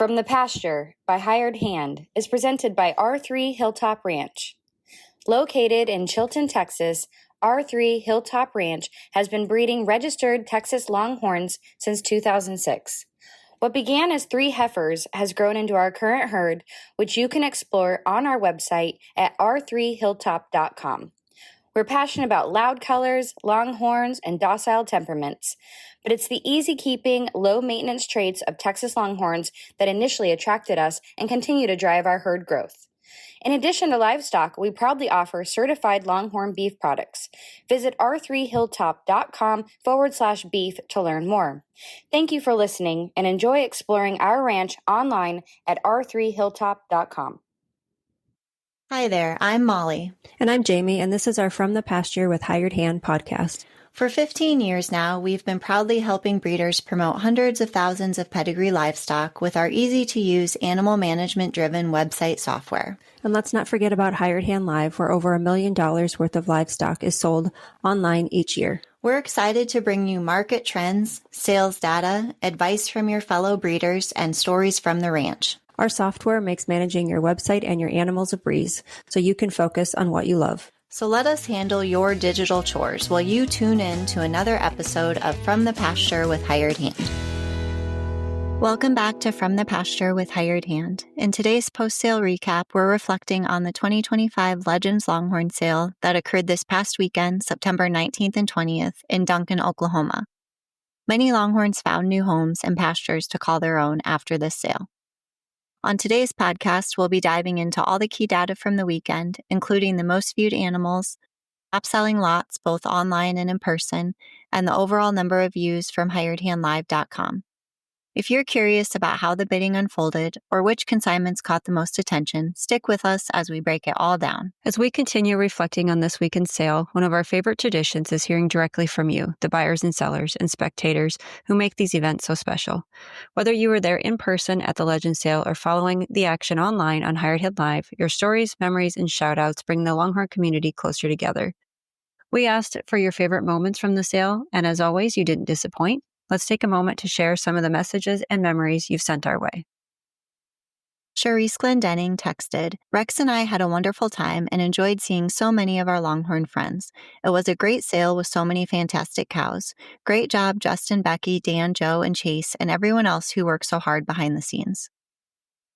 From the Pasture by Hired Hand is presented by R3 Hilltop Ranch. Located in Chilton, Texas, R3 Hilltop Ranch has been breeding registered Texas Longhorns since 2006. What began as 3 heifers has grown into our current herd, which you can explore on our website at r3hilltop.com. We're passionate about loud colors, longhorns, and docile temperaments, but it's the easy-keeping, low-maintenance traits of Texas Longhorns that initially attracted us and continue to drive our herd growth. In addition to livestock, we proudly offer certified Longhorn beef products. Visit r3hilltop.com/beef to learn more. Thank you for listening and enjoy exploring our ranch online at r3hilltop.com. Hi there, I'm Molly. And I'm Jamie, and this is our From the Pasture with Hired Hand podcast. For 15 years now, we've been proudly helping breeders promote hundreds of thousands of pedigree livestock with our easy-to-use animal management-driven website software. And let's not forget about Hired Hand Live, where over $1 million worth of livestock is sold online each year. We're excited to bring you market trends, sales data, advice from your fellow breeders, and stories from the ranch. Our software makes managing your website and your animals a breeze, so you can focus on what you love. So let us handle your digital chores while you tune in to another episode of From the Pasture with Hired Hand. Welcome back to From the Pasture with Hired Hand. In today's post-sale recap, we're reflecting on the 2025 Legends Longhorn sale that occurred this past weekend, September 19th and 20th, in Duncan, Oklahoma. Many Longhorns found new homes and pastures to call their own after this sale. On today's podcast, we'll be diving into all the key data from the weekend, including the most viewed animals, top-selling lots both online and in person, and the overall number of views from hiredhandlive.com. If you're curious about how the bidding unfolded or which consignments caught the most attention, stick with us as we break it all down. As we continue reflecting on this weekend's sale, one of our favorite traditions is hearing directly from you, the buyers and sellers and spectators who make these events so special. Whether you were there in person at the Legend sale or following the action online on Hired Hand Live, your stories, memories, and shout-outs bring the Longhorn community closer together. We asked for your favorite moments from the sale, and as always, you didn't disappoint. Let's take a moment to share some of the messages and memories you've sent our way. Charisse Glendenning texted, "Rex and I had a wonderful time and enjoyed seeing so many of our Longhorn friends. It was a great sale with so many fantastic cows. Great job, Justin, Becky, Dan, Joe, and Chase, and everyone else who worked so hard behind the scenes."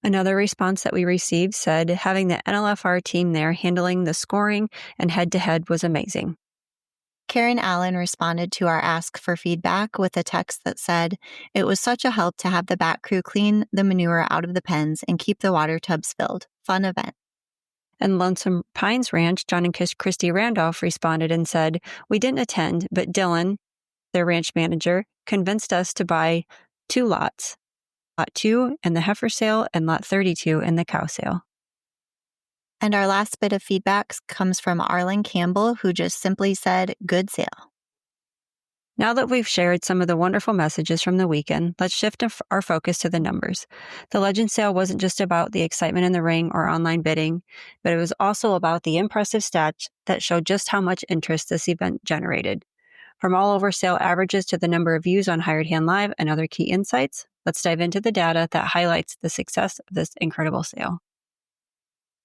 Another response that we received said having the NLFR team there handling the scoring and head-to-head was amazing. Karen Allen responded to our ask for feedback with a text that said, "It was such a help to have the back crew clean the manure out of the pens and keep the water tubs filled. Fun event." And Lonesome Pines Ranch, John and Christy Randolph responded and said, "We didn't attend, but Dylan, their ranch manager, convinced us to buy 2 lots, Lot 2 in the heifer sale and Lot 32 in the cow sale." And our last bit of feedback comes from Arlen Campbell, who just simply said, "Good sale." Now that we've shared some of the wonderful messages from the weekend, let's shift our focus to the numbers. The Legend sale wasn't just about the excitement in the ring or online bidding, but it was also about the impressive stats that showed just how much interest this event generated. From all over sale averages to the number of views on Hired Hand Live and other key insights, let's dive into the data that highlights the success of this incredible sale.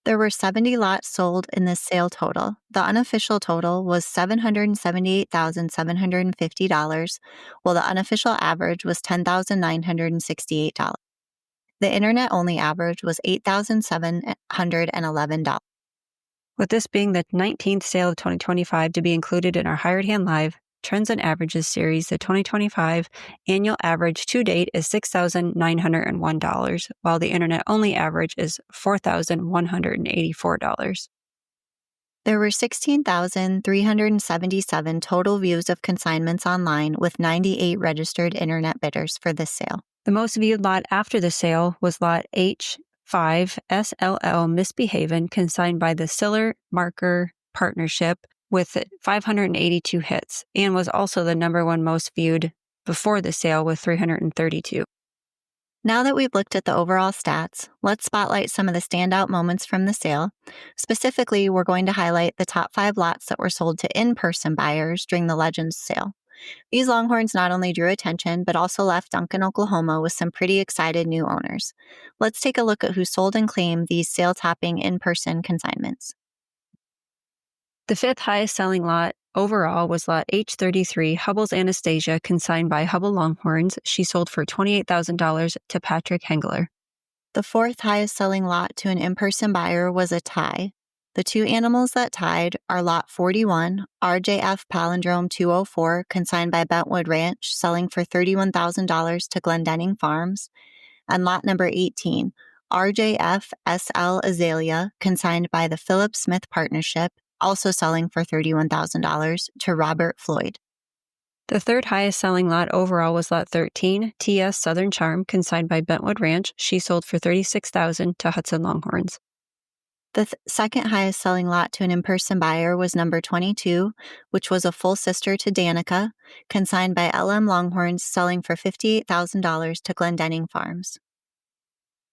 There were 70 lots sold in this sale total. The unofficial total was $778,750, while the unofficial average was $10,968. The internet-only average was $8,711. With this being the 19th sale of 2025 to be included in our Hired Hand Live Trends and Averages series, the 2025 annual average to date is $6,901, while the internet-only average is $4,184. There were 16,377 total views of consignments online, with 98 registered internet bidders for this sale. The most viewed lot after the sale was Lot H5 SLL Misbehavin', consigned by the Siller Marker Partnership, with 582 hits, and was also the number 1 most viewed before the sale with 332. Now that we've looked at the overall stats, let's spotlight some of the standout moments from the sale. Specifically, we're going to highlight the top 5 lots that were sold to in-person buyers during the Legends sale. These Longhorns not only drew attention, but also left Duncan, Oklahoma with some pretty excited new owners. Let's take a look at who sold and claimed these sale-topping in-person consignments. The fifth highest selling lot overall was lot H33, Hubble's Anastasia, consigned by Hubble Longhorns. She sold for $28,000 to Patrick Hengler. The fourth highest selling lot to an in-person buyer was a tie. The two animals that tied are lot 41, RJF Palindrome 204, consigned by Bentwood Ranch, selling for $31,000 to Glendenning Farms, and lot number 18, RJF SL Azalea, consigned by the Philip Smith Partnership, also selling for $31,000 to Robert Floyd. The third highest selling lot overall was lot 13, TS Southern Charm, consigned by Bentwood Ranch. She sold for $36,000 to Hudson Longhorns. The second highest selling lot to an in-person buyer was number 22, which was a full sister to Danica, consigned by LM Longhorns, selling for $58,000 to Glendenning Farms.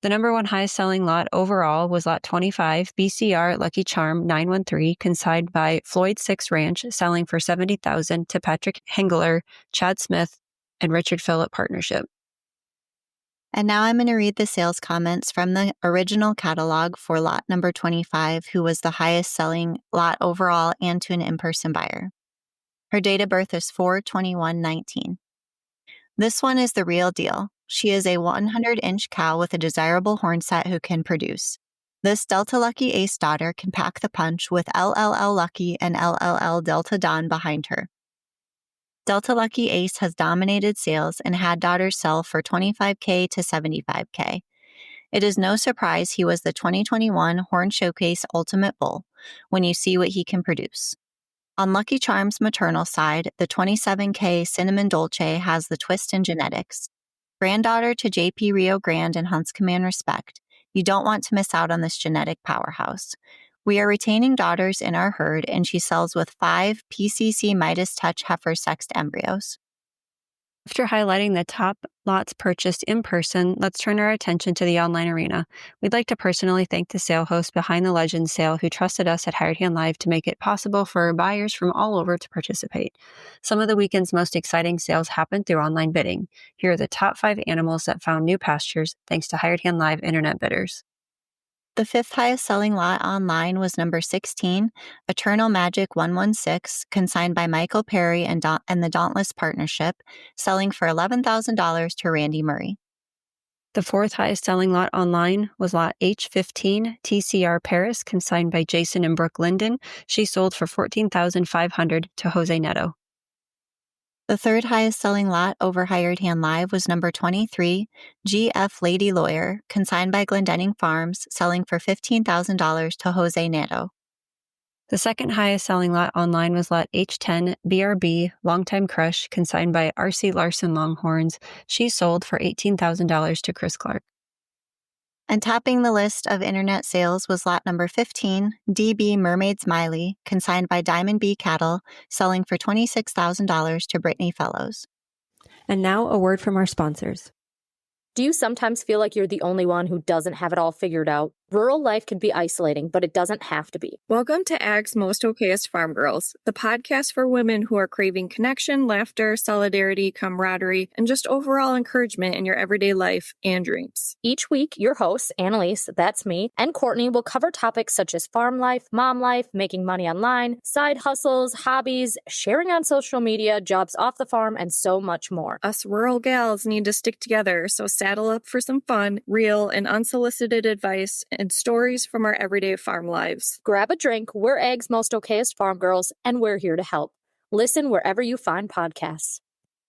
The number one highest selling lot overall was lot 25, BCR Lucky Charm 913, consigned by Floyd 6 Ranch, selling for $70,000 to Patrick Hengler, Chad Smith, and Richard Phillip Partnership. And now I'm going to read the sales comments from the original catalog for lot number 25, who was the highest selling lot overall and to an in-person buyer. Her date of birth is 4/21/19. This one is the real deal. She is a 100-inch cow with a desirable horn set who can produce. This Delta Lucky Ace daughter can pack the punch with LLL Lucky and LLL Delta Dawn behind her. Delta Lucky Ace has dominated sales and had daughters sell for $25K to $75K. It is no surprise he was the 2021 Horn Showcase Ultimate Bull when you see what he can produce. On Lucky Charm's maternal side, the 27K Cinnamon Dolce has the twist in genetics. Granddaughter to JP Rio Grande and Hunts Command Respect, you don't want to miss out on this genetic powerhouse. We are retaining daughters in our herd, and she sells with 5 PCC Midas Touch heifer sexed embryos. After highlighting the top lots purchased in person, let's turn our attention to the online arena. We'd like to personally thank the sale host behind the Legend sale who trusted us at Hired Hand Live to make it possible for buyers from all over to participate. Some of the weekend's most exciting sales happened through online bidding. Here are the top 5 animals that found new pastures thanks to Hired Hand Live internet bidders. The fifth highest selling lot online was number 16, Eternal Magic 116, consigned by Michael Perry and the Dauntless Partnership, selling for $11,000 to Randy Murray. The fourth highest selling lot online was lot H15, TCR Paris, consigned by Jason and Brooke Linden. She sold for $14,500 to Jose Neto. The third highest selling lot over Hired Hand Live was number 23, GF Lady Lawyer, consigned by Glendenning Farms, selling for $15,000 to Jose Neto. The second highest selling lot online was lot H10, BRB, Longtime Crush, consigned by RC Larson Longhorns. She sold for $18,000 to Chris Clark. And topping the list of internet sales was lot number 15, DB Mermaid Smiley, consigned by Diamond B Cattle, selling for $26,000 to Brittany Fellows. And now a word from our sponsors. Do you sometimes feel like you're the only one who doesn't have it all figured out? Rural life can be isolating, but it doesn't have to be. Welcome to Ag's Most Okayest Farm Girls, the podcast for women who are craving connection, laughter, solidarity, camaraderie, and just overall encouragement in your everyday life and dreams. Each week, your hosts, Annalise, that's me, and Courtney will cover topics such as farm life, mom life, making money online, side hustles, hobbies, sharing on social media, jobs off the farm, and so much more. Us rural gals need to stick together, so saddle up for some fun, real, and unsolicited advice and stories from our everyday farm lives. Grab a drink, we're Ag's Most Okayest Farm Girls, and we're here to help. Listen wherever you find podcasts.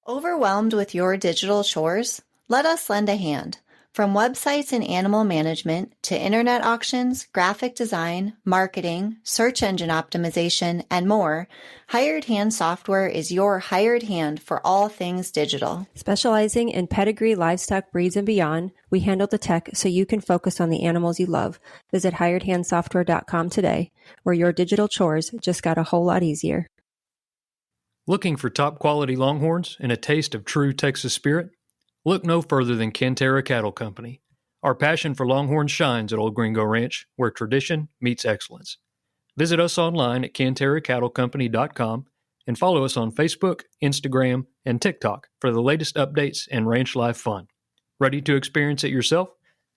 Overwhelmed with your digital chores? Let us lend a hand. From websites and animal management to internet auctions, graphic design, marketing, search engine optimization, and more, Hired Hand Software is your hired hand for all things digital. Specializing in pedigree, livestock breeds, and beyond, we handle the tech so you can focus on the animals you love. Visit hiredhandsoftware.com today, where your digital chores just got a whole lot easier. Looking for top quality Longhorns and a taste of true Texas spirit? Look no further than Cantera Cattle Company. Our passion for Longhorns shines at Old Gringo Ranch, where tradition meets excellence. Visit us online at CanteraCattleCompany.com and follow us on Facebook, Instagram, and TikTok for the latest updates and ranch life fun. Ready to experience it yourself?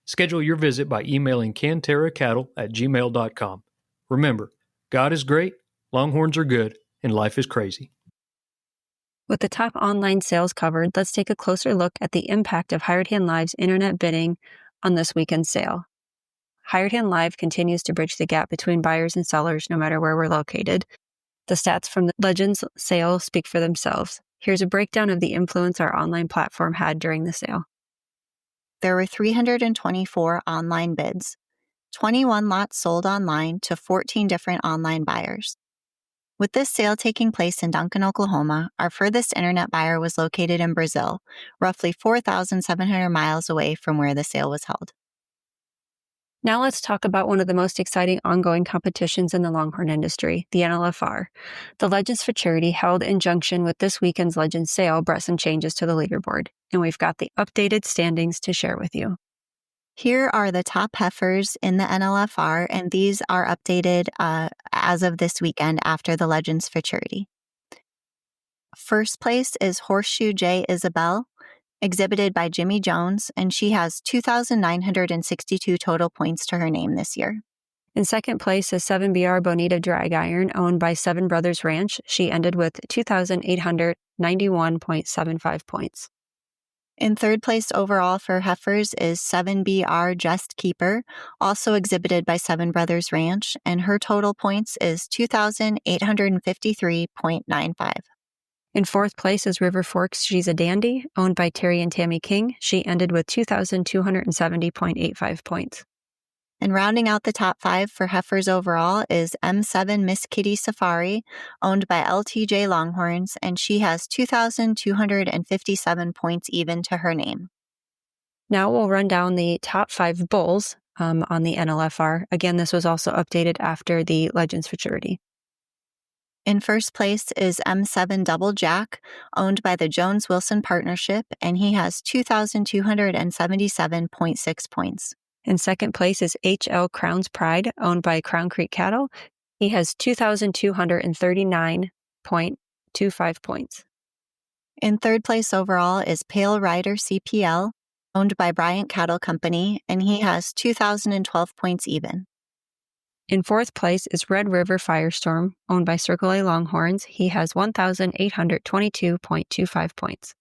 Schedule your visit by emailing canterracattle@gmail.com. Remember, God is great, Longhorns are good, and life is crazy. With the top online sales covered, let's take a closer look at the impact of Hired Hand Live's internet bidding on this weekend's sale. Hired Hand Live continues to bridge the gap between buyers and sellers no matter where we're located. The stats from the Legends sale speak for themselves. Here's a breakdown of the influence our online platform had during the sale. There were 324 online bids. 21 lots sold online to 14 different online buyers. With this sale taking place in Duncan, Oklahoma, our furthest internet buyer was located in Brazil, roughly 4,700 miles away from where the sale was held. Now let's talk about one of the most exciting ongoing competitions in the Longhorn industry, the NLFR. The Legends Futurity held in conjunction with this weekend's Legends sale brought some changes to the leaderboard, and we've got the updated standings to share with you. Here are the top heifers in the NLFR, and these are updated as of this weekend after the Legends Futurity. First place is Horseshoe J. Isabel, exhibited by Jimmy Jones, and she has 2,962 total points to her name this year. In second place is 7BR Bonita Drag Iron, owned by Seven Brothers Ranch. She ended with 2,891.75 points. In third place overall for heifers is 7BR Just Keeper, also exhibited by Seven Brothers Ranch, and her total points is 2,853.95. In fourth place is River Forks She's a Dandy, owned by Terry and Tammy King. She ended with 2,270.85 points. And rounding out the top five for heifers overall is M7 Miss Kitty Safari, owned by LTJ Longhorns, and she has 2,257 points even to her name. Now we'll run down the top five bulls on the NLFR. Again, this was also updated after the Legends Futurity. In first place is M7 Double Jack, owned by the Jones-Wilson Partnership, and he has 2,277.6 points. In second place is HL Crown's Pride, owned by Crown Creek Cattle. He has 2,239.25 points. In third place overall is Pale Rider CPL, owned by Bryant Cattle Company, and he has 2,012 points even. In fourth place is Red River Firestorm, owned by Circle A Longhorns. He has 1,822.25 points.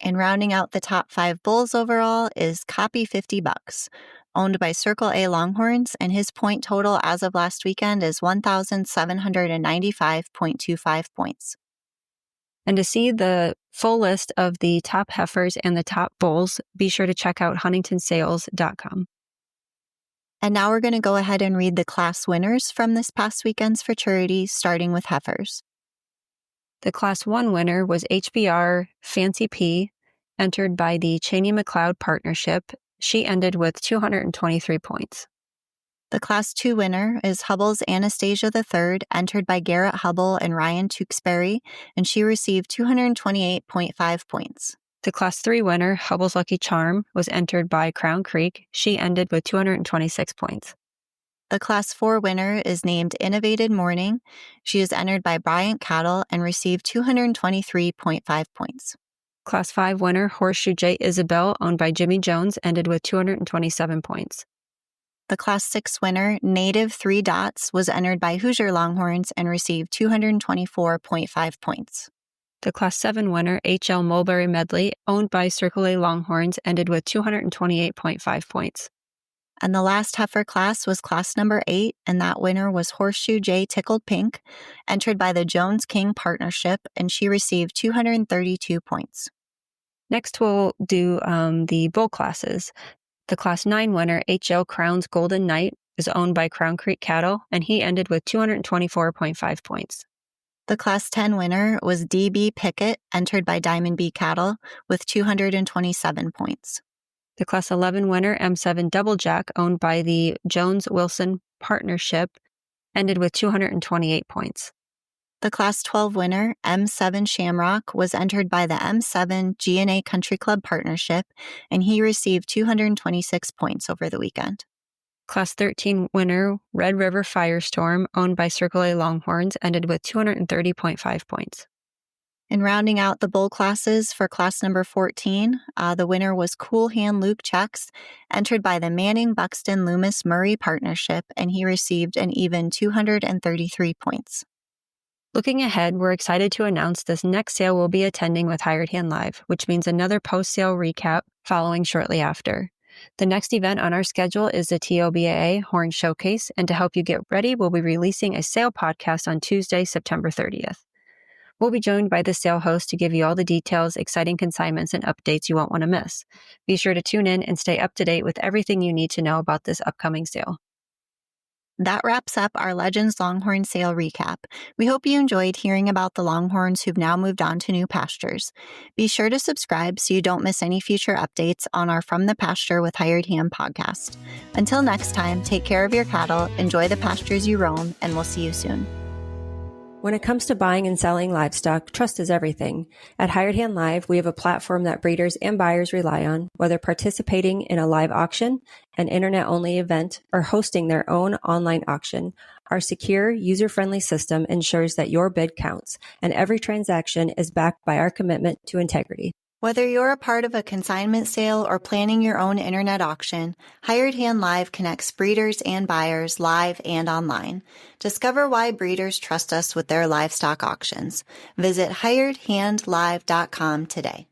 And rounding out the top five bulls overall is Copy 50 Bucks, owned by Circle A Longhorns, and his point total as of last weekend is 1,795.25 points. And to see the full list of the top heifers and the top bulls, be sure to check out huntingtonsales.com. And now we're going to go ahead and read the class winners from this past weekend's Futurity, starting with heifers. The Class 1 winner was HBR Fancy P, entered by the Cheney-McLeod Partnership. She ended with 223 points. The Class 2 winner is Hubble's Anastasia III, entered by Garrett Hubble and Ryan Tewksbury, and she received 228.5 points. The Class 3 winner, Hubble's Lucky Charm, was entered by Crown Creek. She ended with 226 points. The Class 4 winner is named Innovated Morning. She is entered by Bryant Cattle and received 223.5 points. Class 5 winner, Horseshoe J. Isabel, owned by Jimmy Jones, ended with 227 points. The Class 6 winner, Native 3 Dots, was entered by Hoosier Longhorns and received 224.5 points. The Class 7 winner, HL Mulberry Medley, owned by Circle A Longhorns, ended with 228.5 points. And the last heifer class was class number 8, and that winner was Horseshoe J. Tickled Pink, entered by the Jones King Partnership, and she received 232 points. Next, we'll do the bull classes. The Class 9 winner, HL Crown's Golden Knight, is owned by Crown Creek Cattle, and he ended with 224.5 points. The Class 10 winner was DB Pickett, entered by Diamond B Cattle, with 227 points. The Class 11 winner, M7 Double Jack, owned by the Jones-Wilson Partnership, ended with 228 points. The Class 12 winner, M7 Shamrock, was entered by the M7 G&A Country Club Partnership, and he received 226 points over the weekend. Class 13 winner Red River Firestorm, owned by Circle A Longhorns, ended with 230.5 points. In rounding out the bull classes for class number 14, the winner was Cool Hand Luke Chucks, entered by the Manning Buxton Loomis Murray Partnership, and he received an even 233 points. Looking ahead, we're excited to announce this next sale we'll be attending with Hired Hand Live, which means another post-sale recap following shortly after. The next event on our schedule is the TOBAA Horn Showcase, and to help you get ready, we'll be releasing a sale podcast on Tuesday, September 30th. We'll be joined by the sale host to give you all the details, exciting consignments, and updates you won't want to miss. Be sure to tune in and stay up to date with everything you need to know about this upcoming sale. That wraps up our Legends Longhorn sale recap. We hope you enjoyed hearing about the Longhorns who've now moved on to new pastures. Be sure to subscribe so you don't miss any future updates on our From the Pasture with Hired Hand podcast. Until next time, take care of your cattle, enjoy the pastures you roam, and we'll see you soon. When it comes to buying and selling livestock, trust is everything. At Hired Hand Live, we have a platform that breeders and buyers rely on, whether participating in a live auction, an internet-only event, or hosting their own online auction. Our secure, user-friendly system ensures that your bid counts, and every transaction is backed by our commitment to integrity. Whether you're a part of a consignment sale or planning your own internet auction, Hired Hand Live connects breeders and buyers live and online. Discover why breeders trust us with their livestock auctions. Visit hiredhandlive.com today.